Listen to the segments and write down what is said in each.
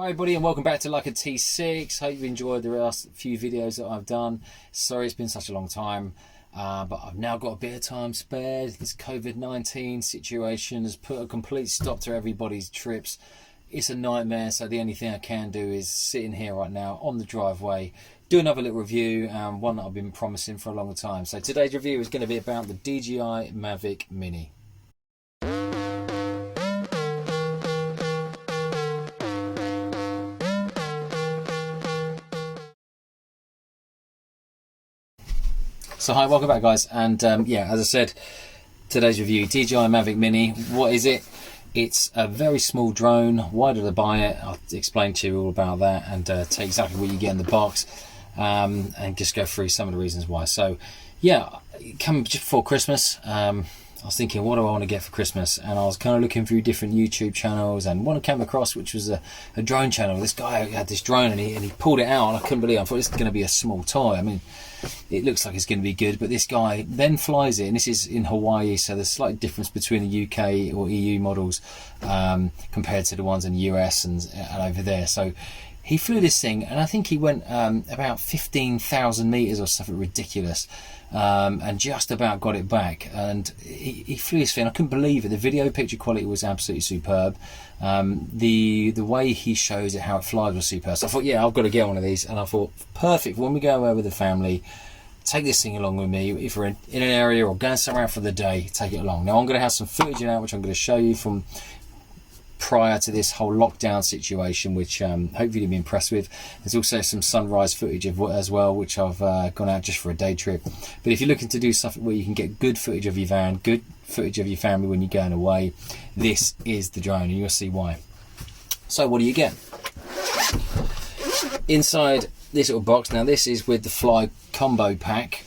Hi everybody and welcome back to Leica T6. Hope you enjoyed the last few videos that I've done. Sorry it's been such a long time, but I've now got a bit of time spared. This COVID-19 situation has put a complete stop to everybody's trips. It's a nightmare, so the only thing I can do is sit in here right now on the driveway, do another little review, one that I've been promising for a long time. So today's review is going to be about the DJI Mavic Mini. So hi, welcome back guys, and yeah, as I said, today's review, DJI Mavic Mini. What is it? It's a very small drone. Why did I buy it? I'll explain to you all about that and tell you exactly what you get in the box, and just go through some of the reasons why. So yeah, coming just before Christmas, I was thinking, what do I want to get for Christmas? And I was kind of looking through different YouTube channels, and one I came across, which was a drone channel. This guy had this drone, and he pulled it out, and I couldn't believe it. I thought this is going to be a small toy. I mean, it looks like it's going to be good, but this guy then flies it, and this is in Hawaii, so there's a slight difference between the UK or EU models compared to the ones in the US and over there. So he flew this thing, and I think he went about 15,000 meters or something ridiculous, and just about got it back. And he flew this thing. I couldn't believe it. The video picture quality was absolutely superb. The way he shows it, how it flies, was superb. So I thought, yeah, I've got to get one of these. And I thought, perfect, when we go away with the family, take this thing along with me. If we're in an area or going somewhere for the day, take it along. Now I'm going to have some footage in out, which I'm going to show you from prior to this whole lockdown situation, which hopefully you'll be impressed with. There's also some sunrise footage as well, which I've gone out just for a day trip. But if you're looking to do something where you can get good footage of your van, good footage of your family when you're going away, this is the drone, and you'll see why. So what do you get inside this little box? Now this is with the Fly combo pack.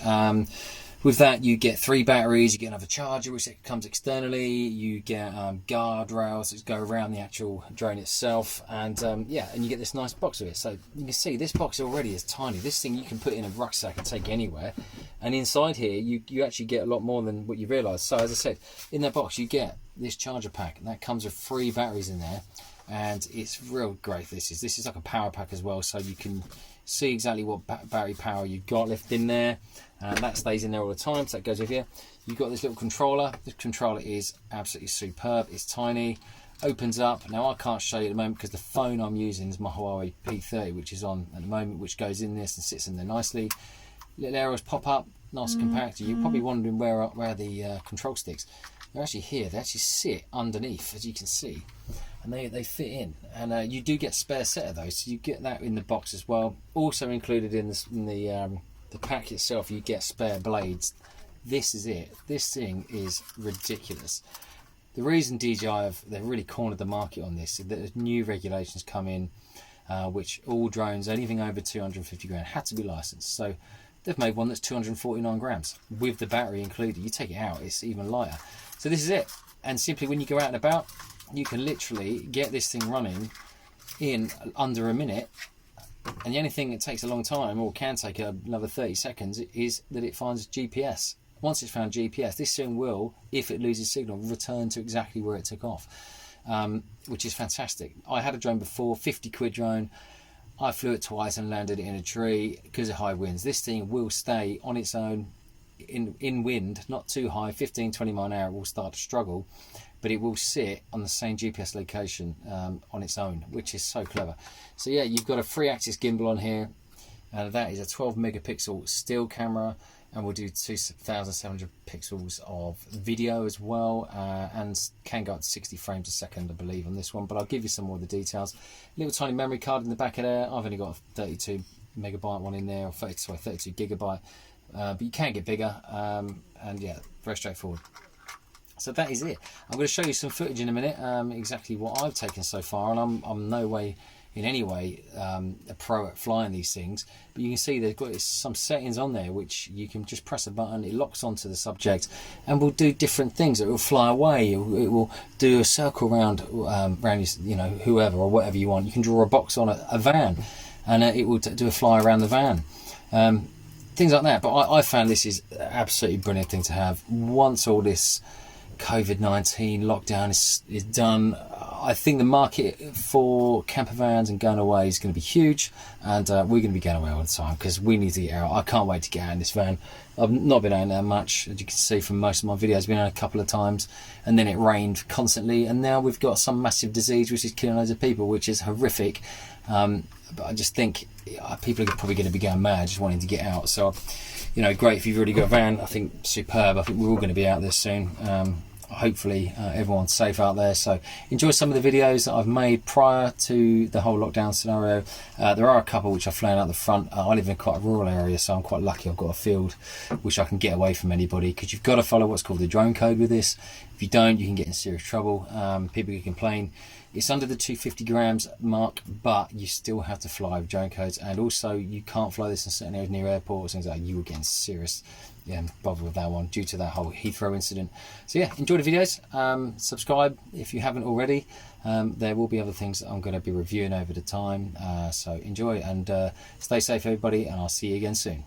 With that, you get 3 batteries, you get another charger, which comes externally, you get guardrails that go around the actual drone itself, and yeah, and you get this nice box with it. So you can see this box already is tiny. This thing you can put in a rucksack and take anywhere, and inside here you actually get a lot more than what you realise. So as I said, in that box you get this charger pack, and that comes with 3 batteries in there, and it's real great. This is like a power pack as well, so you can see exactly what battery power you've got left in there, and that stays in there all the time, so that goes with you. You've got this little controller. This controller is absolutely superb. It's tiny, opens up. Now I can't show you at the moment because the phone I'm using is my Huawei P30, which is on at the moment, which goes in this and sits in there nicely. Little arrows pop up, nice and compact. You're probably wondering where are the control sticks. They're actually here. They actually sit underneath, as you can see, and they fit in. And you do get a spare set of those, so you get that in the box as well. Also included in the pack itself, you get spare blades. This is it. This thing is ridiculous. The reason DJI they've really cornered the market on this is that new regulations come in, which all drones, anything over 250 grand, had to be licensed. So they've made one that's 249 grams with the battery included. You take it out, it's even lighter. So this is it. And simply when you go out and about, you can literally get this thing running in under a minute. And the only thing that takes a long time, or can take another 30 seconds, is that it finds GPS. Once it's found GPS, this thing will, if it loses signal, return to exactly where it took off, which is fantastic. I had a drone before, 50 quid drone. I flew it twice and landed it in a tree because of high winds. This thing will stay on its own in wind, not too high, 15-20 mile an hour. It will start to struggle, but it will sit on the same GPS location on its own, which is so clever. So yeah, you've got a 3-axis gimbal on here, and that is a 12 megapixel still camera, and we'll do 2,700 pixels of video as well, and can go up to 60 frames a second, I believe, on this one, but I'll give you some more of the details. Little tiny memory card in the back of there. I've only got a 32 megabyte one in there, or 32 gigabyte, but you can get bigger, and yeah, very straightforward. So that is it. I'm going to show you some footage in a minute, exactly what I've taken so far, and I'm no way in any way a pro at flying these things, but you can see they've got some settings on there which you can just press a button, it locks onto the subject and will do different things. It will fly away, it will do a circle around you know, whoever or whatever you want. You can draw a box on a van, and it will do a fly around the van, things like that. But I found this is an absolutely brilliant thing to have. Once all this COVID-19 lockdown is done, I think the market for camper vans and going away is going to be huge, and we're going to be going away all the time because we need to get out. I can't wait to get out in this van. I've not been out there much, as you can see from most of my videos. I've been out a couple of times, and then it rained constantly, and now we've got some massive disease which is killing loads of people, which is horrific. But I just think people are probably going to be going mad just wanting to get out. So, you know, great if you've already got a van. I think superb. I think we're all going to be out there soon. Hopefully everyone's safe out there. So enjoy some of the videos that I've made prior to the whole lockdown scenario. There are a couple which I've flown out the front. I live in quite a rural area, so I'm quite lucky I've got a field which I can get away from anybody, because you've got to follow what's called the drone code with this. If you don't, you can get in serious trouble. People can complain. It's under the 250 grams mark, but you still have to fly with drone codes, and also you can't fly this in certain areas near airports, things like that. You will get in serious bother with that one due to that whole Heathrow incident. So yeah, enjoy the videos. Subscribe if you haven't already. There will be other things that I'm going to be reviewing over the time. So enjoy, and stay safe, everybody, and I'll see you again soon.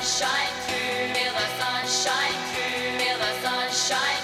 Shine through, feel the sun shine through, feel the sun shine.